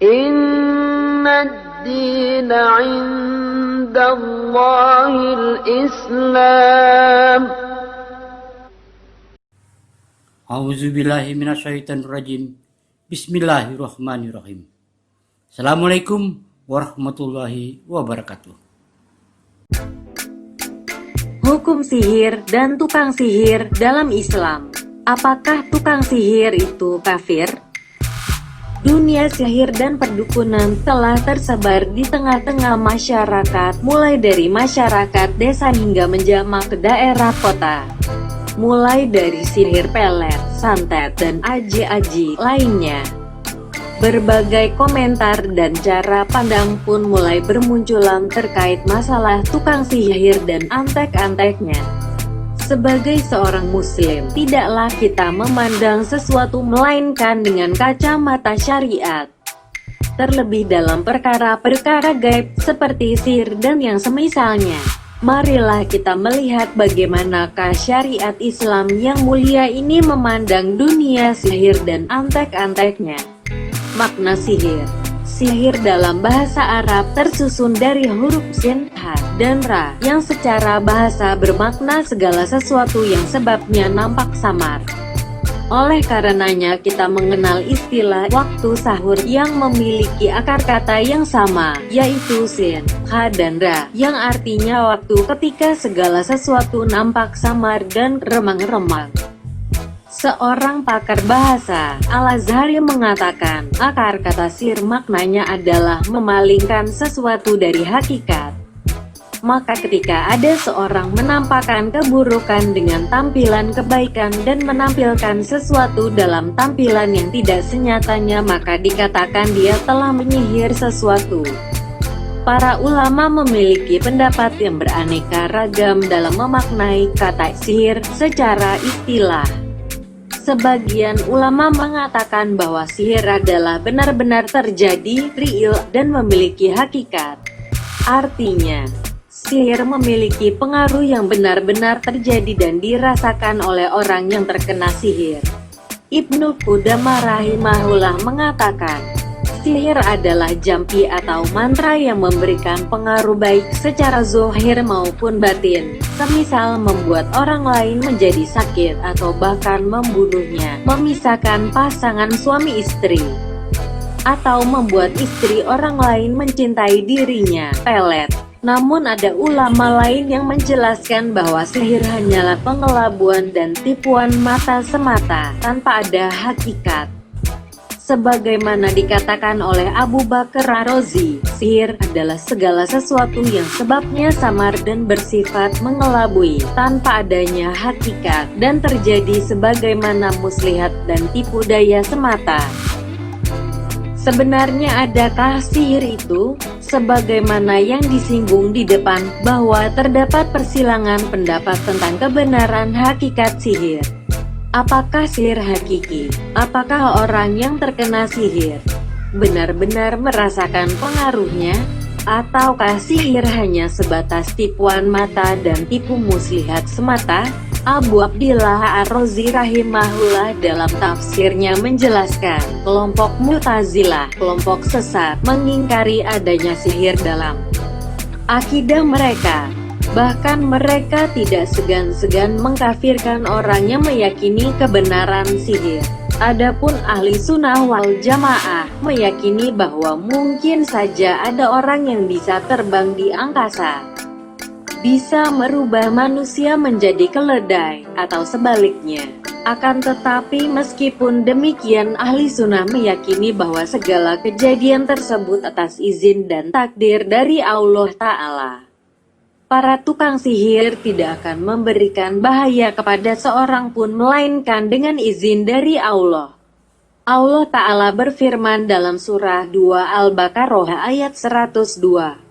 Inna ad-dina 'indallahil Islam. A'udzubillahi minasyaitonirrajim. Bismillahirrahmanirrahim. Assalamualaikum warahmatullahi wabarakatuh. Hukum sihir dan tukang sihir dalam Islam. Apakah tukang sihir itu kafir? Dunia sihir dan perdukunan telah tersebar di tengah-tengah masyarakat, mulai dari masyarakat desa hingga menjamak ke daerah kota. Mulai dari sihir pelet, santet, dan aji-aji lainnya. Berbagai komentar dan cara pandang pun mulai bermunculan terkait masalah tukang sihir dan antek-anteknya. Sebagai seorang muslim, tidaklah kita memandang sesuatu melainkan dengan kacamata syariat. Terlebih dalam perkara-perkara gaib seperti sihir dan yang semisalnya. Marilah kita melihat bagaimanakah syariat Islam yang mulia ini memandang dunia sihir dan antek-anteknya. Makna sihir. Sihir dalam bahasa Arab tersusun dari huruf sin, ha, dan ra, yang secara bahasa bermakna segala sesuatu yang sebabnya nampak samar. Oleh karenanya kita mengenal istilah waktu sahur yang memiliki akar kata yang sama, yaitu sin, ha, dan ra, yang artinya waktu ketika segala sesuatu nampak samar dan remang-remang. Seorang pakar bahasa, Al-Azhari mengatakan, akar kata sihir maknanya adalah memalingkan sesuatu dari hakikat. Maka ketika ada seorang menampakkan keburukan dengan tampilan kebaikan dan menampilkan sesuatu dalam tampilan yang tidak senyatanya, maka dikatakan dia telah menyihir sesuatu. Para ulama memiliki pendapat yang beraneka ragam dalam memaknai kata sihir secara istilah. Sebagian ulama mengatakan bahwa sihir adalah benar-benar terjadi, real, dan memiliki hakikat. Artinya, sihir memiliki pengaruh yang benar-benar terjadi dan dirasakan oleh orang yang terkena sihir. Ibnu Qudamah rahimahullah mengatakan, sihir adalah jampi atau mantra yang memberikan pengaruh baik secara zahir maupun batin, semisal membuat orang lain menjadi sakit atau bahkan membunuhnya, memisahkan pasangan suami istri, atau membuat istri orang lain mencintai dirinya, pelet. Namun ada ulama lain yang menjelaskan bahwa sihir hanyalah pengelabuan dan tipuan mata semata, tanpa ada hakikat. Sebagaimana dikatakan oleh Abu Bakar Ar-Razi, sihir adalah segala sesuatu yang sebabnya samar dan bersifat mengelabui, tanpa adanya hakikat, dan terjadi sebagaimana muslihat dan tipu daya semata. Sebenarnya adakah sihir itu? Sebagaimana yang disinggung di depan, bahwa terdapat persilangan pendapat tentang kebenaran hakikat sihir. Apakah sihir hakiki? Apakah orang yang terkena sihir benar-benar merasakan pengaruhnya? Ataukah sihir hanya sebatas tipuan mata dan tipu muslihat semata? Abu Abdillah Ar-Razi rahimahullah dalam tafsirnya menjelaskan, kelompok Mu'tazilah, kelompok sesat, mengingkari adanya sihir dalam akidah mereka. Bahkan mereka tidak segan-segan mengkafirkan orang yang meyakini kebenaran sihir. Adapun ahli sunnah wal jamaah meyakini bahwa mungkin saja ada orang yang bisa terbang di angkasa, bisa merubah manusia menjadi keledai, atau sebaliknya. Akan tetapi meskipun demikian, ahli sunnah meyakini bahwa segala kejadian tersebut atas izin dan takdir dari Allah Ta'ala. Para tukang sihir tidak akan memberikan bahaya kepada seorang pun melainkan dengan izin dari Allah. Allah Ta'ala berfirman dalam surah 2 Al-Baqarah ayat 102.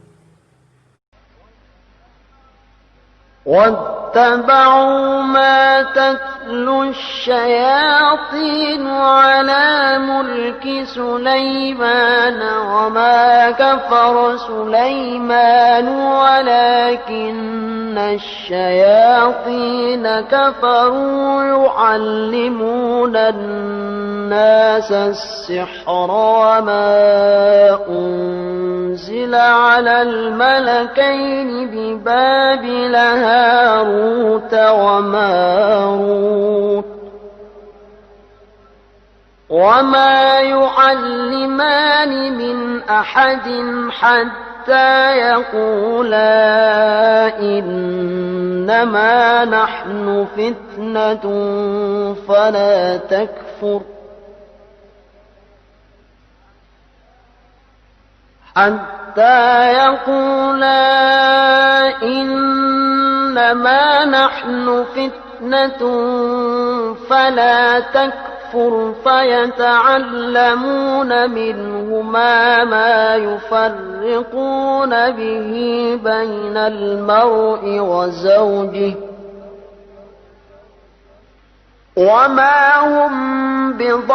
واتبعوا ما تتلو الشياطين على ملك سليمان وما كفر سليمان ولكن الشياطين كفروا يعلمون الناس السحر وما أنزل على الملكين ببابل هاروت وماروت وما يعلمان من أحد حتى يقولا إنما نحن فتنة فلا تكفر حتى يقولا إنما نحن فتنة فلا تكفر فيتعلمون منهما ما يفرقون به بين المرء وزوجه وما هم بضارين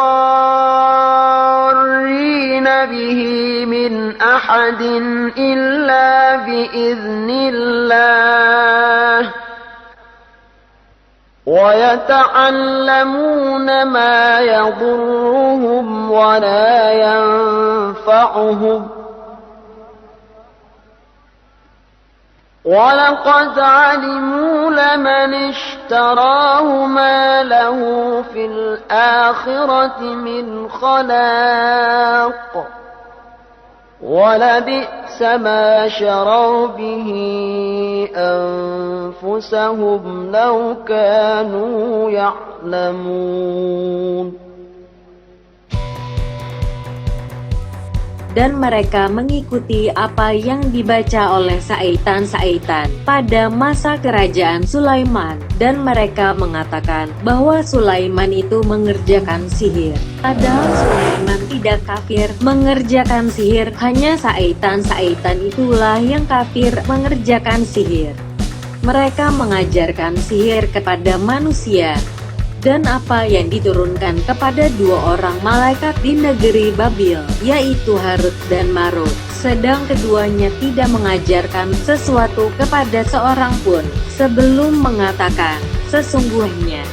به من أحد إلا بإذن الله ويتعلمون ما يضرهم ولا ينفعهم ولقد علموا لمن اشتراه ما له في الآخرة من خلاق ولبئس ما شروا به أنفسهم لو كانوا يعلمون. Dan mereka mengikuti apa yang dibaca oleh Saitan-Saitan pada masa kerajaan Sulaiman, dan mereka mengatakan bahwa Sulaiman itu mengerjakan sihir. Padahal Sulaiman tidak kafir mengerjakan sihir, hanya Saitan-Saitan itulah yang kafir mengerjakan sihir. Mereka mengajarkan sihir kepada manusia, dan apa yang diturunkan kepada dua orang malaikat di negeri Babil, yaitu Harut dan Marut. Sedang keduanya tidak mengajarkan sesuatu kepada seorang pun, sebelum mengatakan, sesungguhnya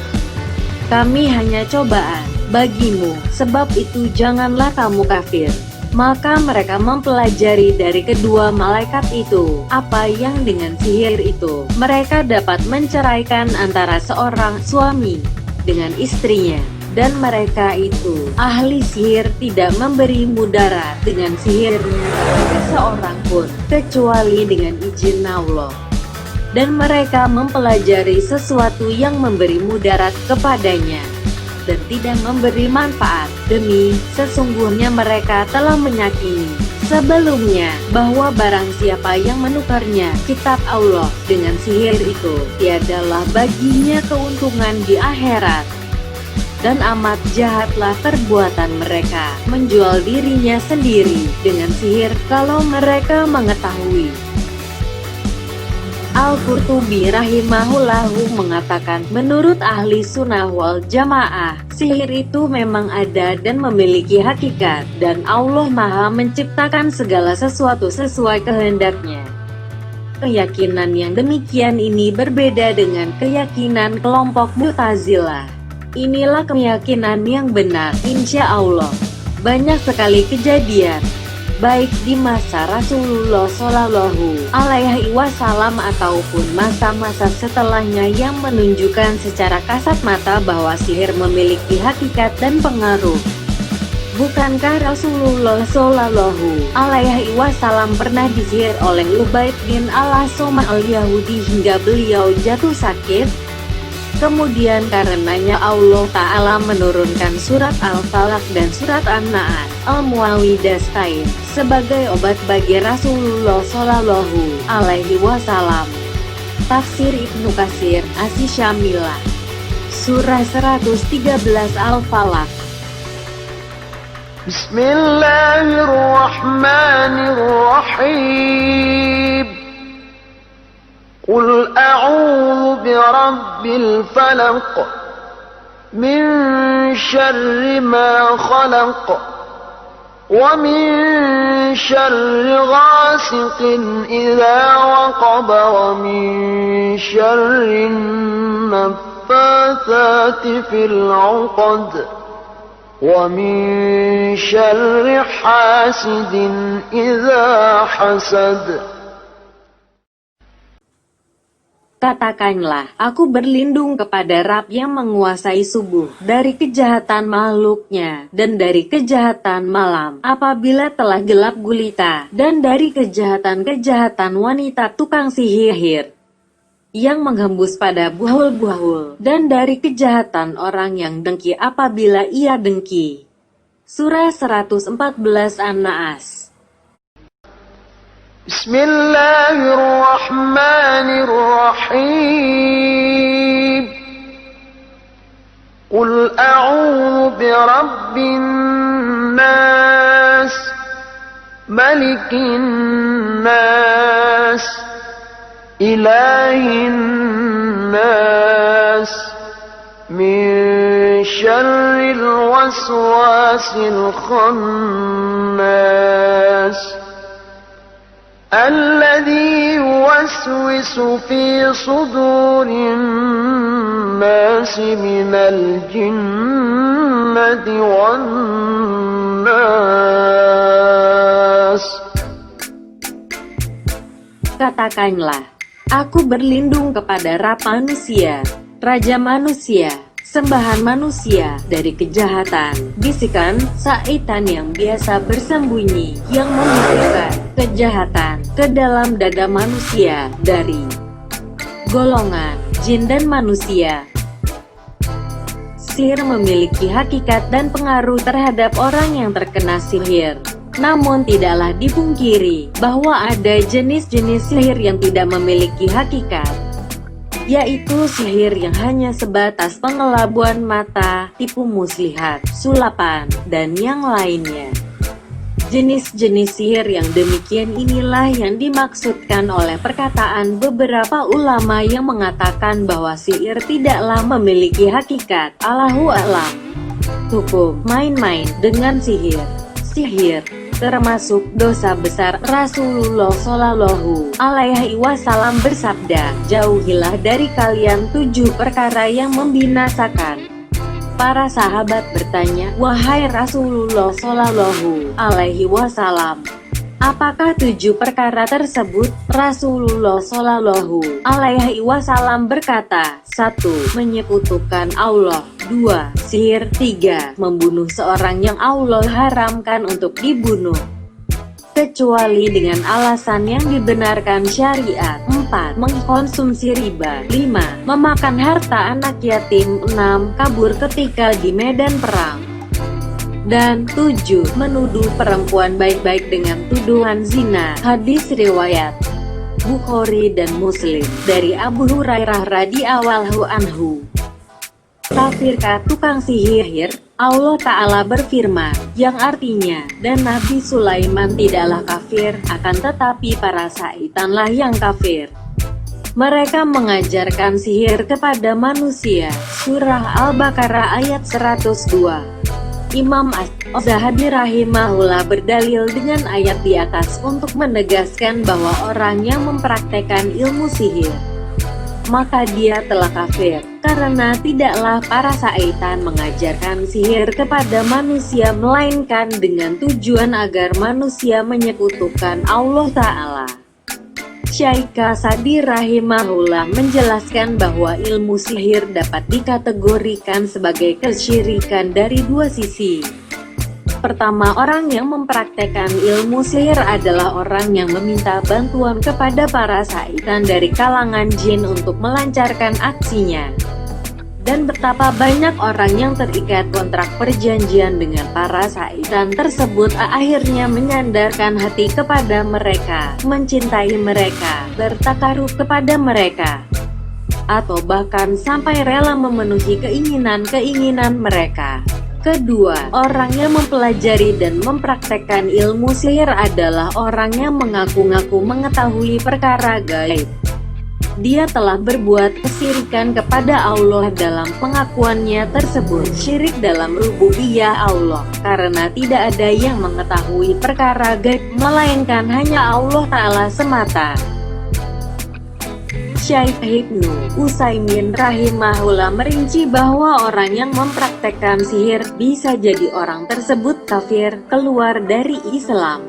kami hanya cobaan bagimu, sebab itu janganlah kamu kafir. Maka mereka mempelajari dari kedua malaikat itu, apa yang dengan sihir itu mereka dapat menceraikan antara seorang suami dengan istrinya, dan mereka itu ahli sihir tidak memberi mudarat dengan sihirnya kepada seorang pun kecuali dengan izin Allah, dan mereka mempelajari sesuatu yang memberi mudarat kepadanya dan tidak memberi manfaat, demi sesungguhnya mereka telah meyakini sebelumnya bahwa barang siapa yang menukarnya kitab Allah dengan sihir itu, tiadalah baginya keuntungan di akhirat. Dan amat jahatlah perbuatan mereka menjual dirinya sendiri dengan sihir kalau mereka mengetahui. Al-Qurtubi rahimahullahu mengatakan, menurut ahli sunnah wal jamaah, sihir itu memang ada dan memiliki hakikat, dan Allah Maha menciptakan segala sesuatu sesuai kehendaknya. Keyakinan yang demikian ini berbeda dengan keyakinan kelompok Mu'tazilah. Inilah keyakinan yang benar, insya Allah. Banyak sekali kejadian, baik di masa Rasulullah Shallallahu Alaihi Wasallam ataupun masa-masa setelahnya, yang menunjukkan secara kasat mata bahwa sihir memiliki hakikat dan pengaruh. Bukankah Rasulullah Shallallahu Alaihi Wasallam pernah disihir oleh Ubaid bin al-Asam al-Yahudi hingga beliau jatuh sakit? Kemudian karenanya Allah Ta'ala menurunkan surat Al-Falaq dan surat An-Naas, Al-Muawwidhatain, sebagai obat bagi Rasulullah Shallallahu Alaihi Wasallam. Tafsir Ibnu Katsir, As-Syamilah, Surah 113 Al-Falaq. Bismillahirrahmanirrahim. قل أعوذ برب الفلق من شر ما خلق ومن شر غاسق إذا وقب ومن شر النفاثات في العقد ومن شر حاسد إذا حسد. Katakanlah, aku berlindung kepada Rabb yang menguasai subuh, dari kejahatan makhluknya, dan dari kejahatan malam, apabila telah gelap gulita, dan dari kejahatan-kejahatan wanita tukang sihir, yang menghembus pada buahul-buahul, dan dari kejahatan orang yang dengki apabila ia dengki. Surah 114 An-Naas. Bismillahirrahmanirrahim. Qul a'udzu birabbin nas, malikin nas, ilahin nas, min syarril waswasil khannas, الذي يوسوس في صدور الناس من الجنة والناس. Katakanlah, aku berlindung kepada Rabb manusia, Raja manusia, sembahan manusia, dari kejahatan, bisikan syaitan yang biasa bersembunyi, yang memikirkan kejahatan ke dalam dada manusia, dari golongan jin dan manusia. Sihir memiliki hakikat dan pengaruh terhadap orang yang terkena sihir. Namun tidaklah dipungkiri bahwa ada jenis-jenis sihir yang tidak memiliki hakikat, yaitu sihir yang hanya sebatas pengelabuan mata, tipu muslihat, sulapan, dan yang lainnya. Jenis-jenis sihir yang demikian inilah yang dimaksudkan oleh perkataan beberapa ulama yang mengatakan bahwa sihir tidaklah memiliki hakikat. Allahu a'lam. Hukum main-main dengan sihir. Sihir termasuk dosa besar. Rasulullah Shallallahu Alaihi Wasallam bersabda, jauhilah dari kalian 7 perkara yang membinasakan. Para sahabat bertanya, wahai Rasulullah Shallallahu Alaihi Wasallam, apakah 7 perkara tersebut? Rasulullah Shallallahu Alaihi Wasallam berkata, 1. Menyekutukan Allah. 2. Sihir. 3. Membunuh seorang yang Allah haramkan untuk dibunuh, kecuali dengan alasan yang dibenarkan syariat. 4. Mengkonsumsi riba. 5. Memakan harta anak yatim. 6. Kabur ketika di medan perang. Dan 7. Menuduh perempuan baik-baik dengan tuduhan zina. Hadis riwayat Bukhari dan Muslim, dari Abu Hurairah radhiyallahu anhu. Kafirkah tukang sihir? Allah Ta'ala berfirman, yang artinya, dan Nabi Sulaiman tidaklah kafir, akan tetapi para syaitanlah yang kafir. Mereka mengajarkan sihir kepada manusia. Surah Al-Baqarah ayat 102. Imam Az-Zahabi rahimahullah berdalil dengan ayat di atas untuk menegaskan bahwa orang yang mempraktekkan ilmu sihir, maka dia telah kafir, karena tidaklah para syaitan mengajarkan sihir kepada manusia melainkan dengan tujuan agar manusia menyekutukan Allah Ta'ala. Syekh Sa'di rahimahullah menjelaskan bahwa ilmu sihir dapat dikategorikan sebagai kesyirikan dari 2 sisi. Pertama, orang yang mempraktekkan ilmu sihir adalah orang yang meminta bantuan kepada para syaitan dari kalangan jin untuk melancarkan aksinya. Dan betapa banyak orang yang terikat kontrak perjanjian dengan para syaitan tersebut akhirnya menyandarkan hati kepada mereka, mencintai mereka, bertakarub kepada mereka, atau bahkan sampai rela memenuhi keinginan-keinginan mereka. Kedua, orang yang mempelajari dan mempraktekkan ilmu sihir adalah orang yang mengaku-ngaku mengetahui perkara gaib. dia telah berbuat kesyirikan kepada Allah dalam pengakuannya tersebut. Syirik dalam rububiyah Allah, karena tidak ada yang mengetahui perkara gaib, melainkan hanya Allah Ta'ala semata. Syaikh Ibnu Utsaimin rahimahullah merinci bahwa orang yang mempraktekkan sihir, bisa jadi orang tersebut kafir, keluar dari Islam.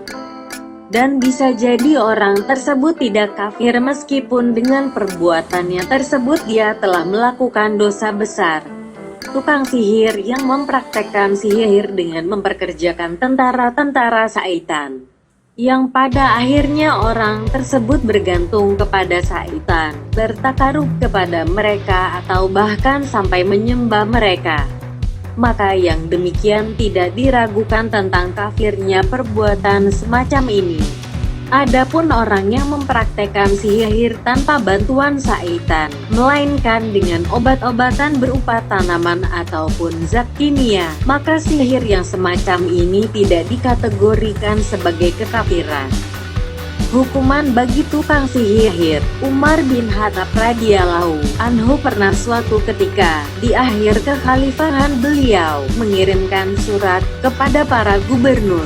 Dan bisa jadi orang tersebut tidak kafir meskipun dengan perbuatannya tersebut dia telah melakukan dosa besar. Tukang sihir yang mempraktekkan sihir dengan memperkerjakan tentara-tentara syaitan, yang pada akhirnya orang tersebut bergantung kepada syaitan, bertakarub kepada mereka atau bahkan sampai menyembah mereka. Maka yang demikian tidak diragukan tentang kafirnya perbuatan semacam ini. Adapun orang yang mempraktekkan sihir tanpa bantuan syaitan, melainkan dengan obat-obatan berupa tanaman ataupun zat kimia, maka sihir yang semacam ini tidak dikategorikan sebagai kekafiran. Hukuman bagi tukang sihir. Umar bin Khattab radhiyallahu anhu pernah suatu ketika, di akhir kekhalifahan beliau, mengirimkan surat kepada para gubernur.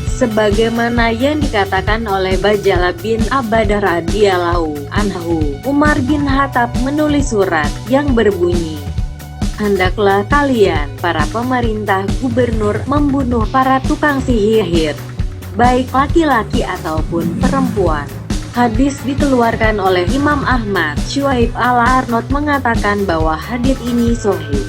Sebagaimana yang dikatakan oleh Bajalah bin Abadah radhiyallahu anhu, Umar bin Khattab menulis surat yang berbunyi, "Hendaklah kalian, para pemerintah gubernur, membunuh para tukang sihir, baik laki-laki ataupun perempuan." Hadis dikeluarkan oleh Imam Ahmad. Syuaib al-Arnaud mengatakan bahwa hadis ini sahih.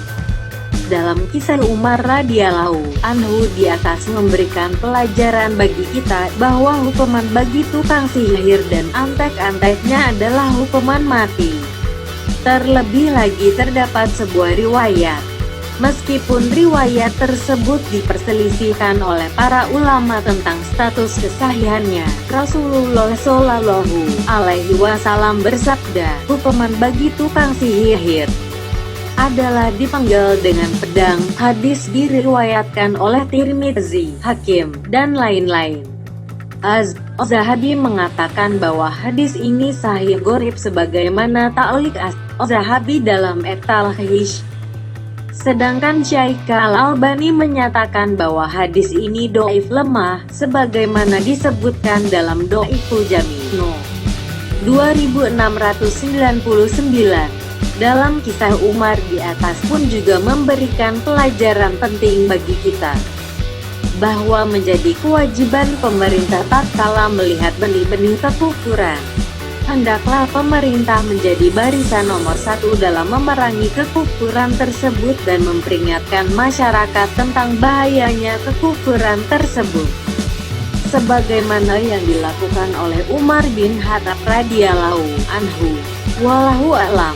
Dalam kisah Umar radhiyallahu anhu di atas memberikan pelajaran bagi kita bahwa hukuman bagi tukang sihir dan antek-anteknya adalah hukuman mati. Terlebih lagi terdapat sebuah riwayat, meskipun riwayat tersebut diperselisihkan oleh para ulama tentang status kesahihannya, Rasulullah Shallallahu Alaihi Wasallam bersabda, hukuman bagi tukang sihir adalah dipenggal dengan pedang. Hadis diriwayatkan oleh Tirmidzi, Hakim, dan lain-lain. Az-Zahabi mengatakan bahwa hadis ini sahih gharib sebagaimana ta'liq Az-Zahabi dalam At-Talhish. Sedangkan Syaikh Al-Albani menyatakan bahwa hadis ini dhaif lemah, sebagaimana disebutkan dalam Dhaiful Jami' No. 2699. Dalam kisah Umar di atas pun juga memberikan pelajaran penting bagi kita, bahwa menjadi kewajiban pemerintah tatkala melihat benih-benih kekufuran, hendaklah pemerintah menjadi barisan nomor satu dalam memerangi kekufuran tersebut dan memperingatkan masyarakat tentang bahayanya kekufuran tersebut. Sebagaimana yang dilakukan oleh Umar bin Khattab radhiyallahu anhu. Wallahu a'lam.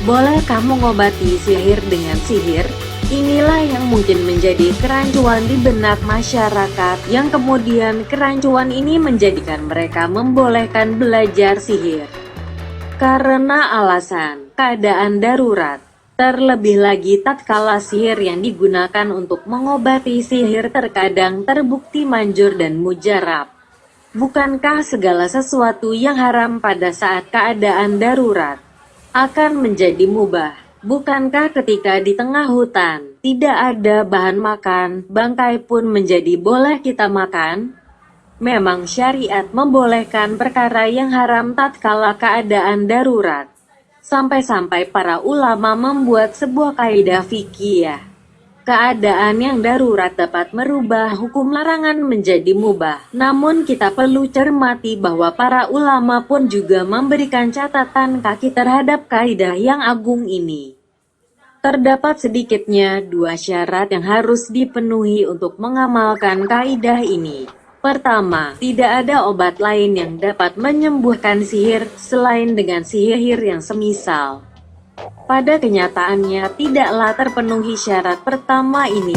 Boleh kamu ngobati sihir dengan sihir? Inilah yang mungkin menjadi kerancuan di benak masyarakat, yang kemudian kerancuan ini menjadikan mereka membolehkan belajar sihir karena alasan keadaan darurat. Terlebih lagi tatkala sihir yang digunakan untuk mengobati sihir terkadang terbukti manjur dan mujarab. Bukankah segala sesuatu yang haram pada saat keadaan darurat akan menjadi mubah? Bukankah ketika di tengah hutan tidak ada bahan makan, bangkai pun menjadi boleh kita makan? Memang syariat membolehkan perkara yang haram tatkala keadaan darurat. Sampai-sampai para ulama membuat sebuah kaidah fikih. Keadaan yang darurat dapat merubah hukum larangan menjadi mubah. Namun kita perlu cermati bahwa para ulama pun juga memberikan catatan kaki terhadap kaidah yang agung ini. Terdapat sedikitnya dua syarat yang harus dipenuhi untuk mengamalkan kaidah ini. Pertama, tidak ada obat lain yang dapat menyembuhkan sihir selain dengan sihir yang semisal. Pada kenyataannya tidaklah terpenuhi syarat pertama ini.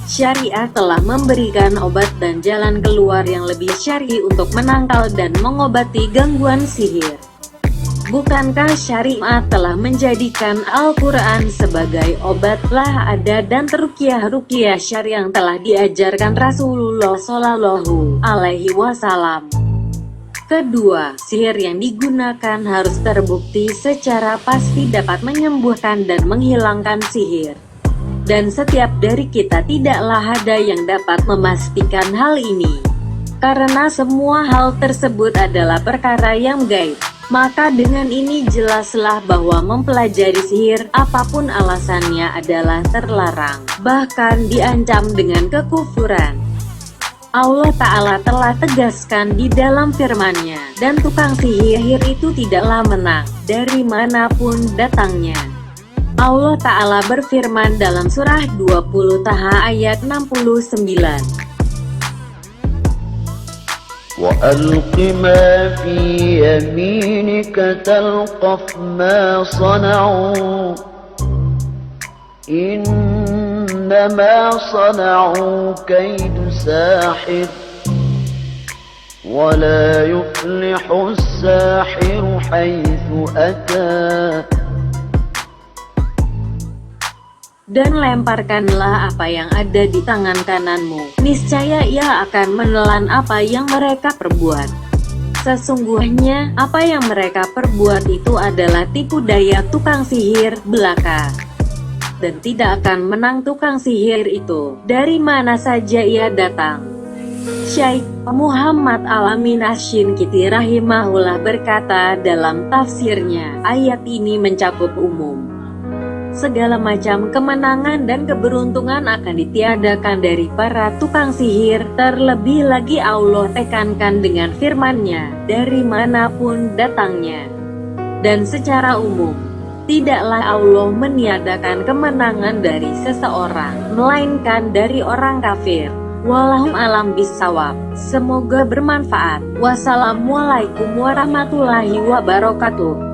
Syariat telah memberikan obat dan jalan keluar yang lebih syar'i untuk menangkal dan mengobati gangguan sihir. Bukankah syariat telah menjadikan Al-Quran sebagai obat? Lah ada dan ruqyah syar'i yang telah diajarkan Rasulullah Shallallahu Alaihi Wasallam. Kedua, sihir yang digunakan harus terbukti secara pasti dapat menyembuhkan dan menghilangkan sihir. Dan setiap dari kita tidaklah ada yang dapat memastikan hal ini. Karena semua hal tersebut adalah perkara yang gaib. Maka dengan ini jelaslah bahwa mempelajari sihir apapun alasannya adalah terlarang, bahkan diancam dengan kekufuran. Allah Ta'ala telah tegaskan di dalam firman-Nya, dan tukang sihir itu tidaklah menang, dari manapun datangnya. Allah Ta'ala berfirman dalam surah 20 Taha ayat 69. وألق ما في يمينك تلقف ما صنعوا إنما صنعوا كيد ساحر ولا يفلح الساحر حيث أتى. Dan lemparkanlah apa yang ada di tangan kananmu, niscaya ia akan menelan apa yang mereka perbuat. Sesungguhnya, apa yang mereka perbuat itu adalah tipu daya tukang sihir belaka. Dan tidak akan menang tukang sihir itu, dari mana saja ia datang. Syekh Muhammad Al-Amin Asy-Syinkiti rahimahullah berkata dalam tafsirnya, ayat ini mencakup umum. Segala macam kemenangan dan keberuntungan akan ditiadakan dari para tukang sihir. Terlebih lagi Allah tekankan dengan firman-Nya, dari manapun datangnya. Dan secara umum, tidaklah Allah meniadakan kemenangan dari seseorang, melainkan dari orang kafir. Wallahum alam bisawab. Semoga bermanfaat. Wassalamualaikum warahmatullahi wabarakatuh.